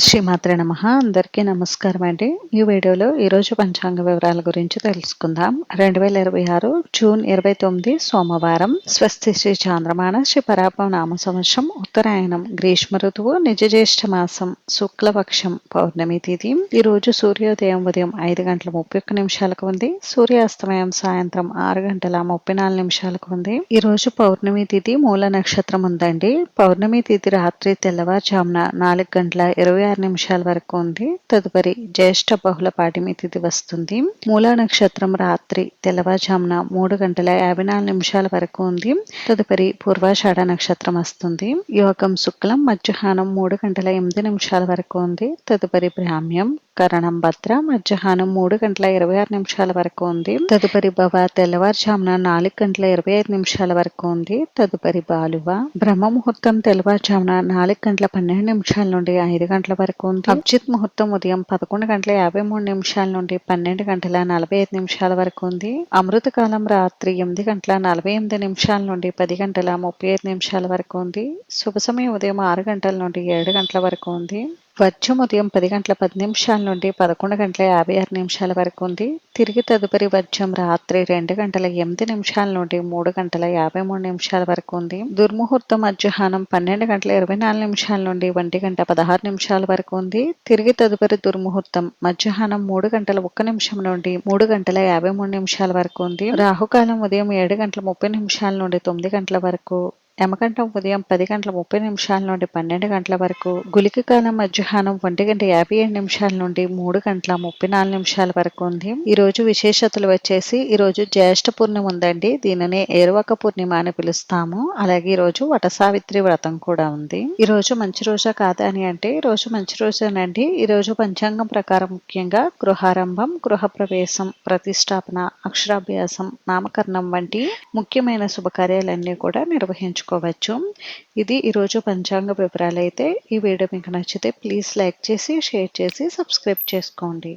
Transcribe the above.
శ్రీమాత్రే నమః. అందరికీ నమస్కారం అండి. ఈ వీడియోలో ఈరోజు పంచాంగ వివరాల గురించి తెలుసుకుందాం. 2026 జూన్ 29 సోమవారం. స్వస్తి శ్రీ చాంద్రమాన శ్రీ పరాప నామ సంవత్సరం ఉత్తరాయణం గ్రీష్మ ఋతువు నిజజ్యేష్ఠ మాసం శుక్లపక్షం పౌర్ణమి తిథి. ఈ రోజు సూర్యోదయం ఉదయం 5:31 ఉంది. సూర్యాస్తమయం సాయంత్రం 6:34 ఉంది. ఈ రోజు పౌర్ణమి తిథి మూల నక్షత్రం ఉందండి. పౌర్ణమి తిథి రాత్రి తెల్లవారుజామున 4:26 వరకు ఉంది. తదుపరి జ్యేష్ఠ బహుళ పాడ్యమి తిథి వస్తుంది. మూలా నక్షత్రం రాత్రి తెల్లవారుజామున 3:54 వరకు ఉంది. తదుపరి పూర్వాషాఢ నక్షత్రం వస్తుంది. యోగం శుక్లం మధ్యాహ్నం 3:08 వరకు ఉంది. తదుపరి బ్రాహ్మ్యం కరణం భద్ర మధ్యాహ్నం 3:26 వరకు ఉంది. తదుపరి భవ తెల్లవారుజామున 4:25 వరకు ఉంది. తదుపరి బాలువ బ్రహ్మ ముహూర్తం తెల్లవారుజామున 4:12 నుండి 5 గంటల వరకు ఉంది. అభిజిత్ ముహూర్తం ఉదయం 11:53 నుండి 12:45 వరకు ఉంది. అమృత కాలం రాత్రి 8:48 నుండి 10:35 వరకు ఉంది. శుభ సమయం ఉదయం 6 గంటల నుండి 7 గంటల వరకు ఉంది. వర్జం ఉదయం 10:10 నుండి 11:56 వరకు ఉంది. తిరిగి తదుపరి వర్జం రాత్రి 2:08 నుండి 3:53 వరకు ఉంది. దుర్ముహూర్తం మధ్యాహ్నం 12:24 నుండి 1:16 వరకు ఉంది. తిరిగి తదుపరి దుర్ముహూర్తం మధ్యాహ్నం 3:01 నుండి 3:53 వరకు ఉంది. రాహుకాలం ఉదయం 7:30 నుండి 9 గంటల వరకు. యమగండం ఉదయం 10:30 నుండి 12 గంటల వరకు. గుళిక కాలం మధ్యాహ్నం 1:57 నుండి 3:34 వరకు ఉంది. ఈ రోజు విశేషతలు వచ్చేసి ఈ రోజు జ్యేష్ఠ పూర్ణిమ ఉందండి. దీనిని ఏరువక పూర్ణిమ అని పిలుస్తాము. అలాగే ఈ రోజు వట సావిత్రి వ్రతం కూడా ఉంది. ఈ రోజు మంచి రోజా కాదా అని అంటే ఈ రోజు మంచి రోజేనండి. ఈ రోజు పంచాంగం ప్రకారం ముఖ్యంగా గృహారంభం, గృహ ప్రవేశం, ప్రతిష్టాపన, అక్షరాభ్యాసం, నామకరణం వంటి ముఖ్యమైన శుభకార్యాలన్నీ కూడా నిర్వహించుకోవచ్చు. ఇది ఈరోజు పంచాంగ వివరాలు. అయితే ఈ వీడియో మీకు నచ్చితే ప్లీజ్ లైక్ చేసి షేర్ చేసి సబ్స్క్రైబ్ చేసుకోండి.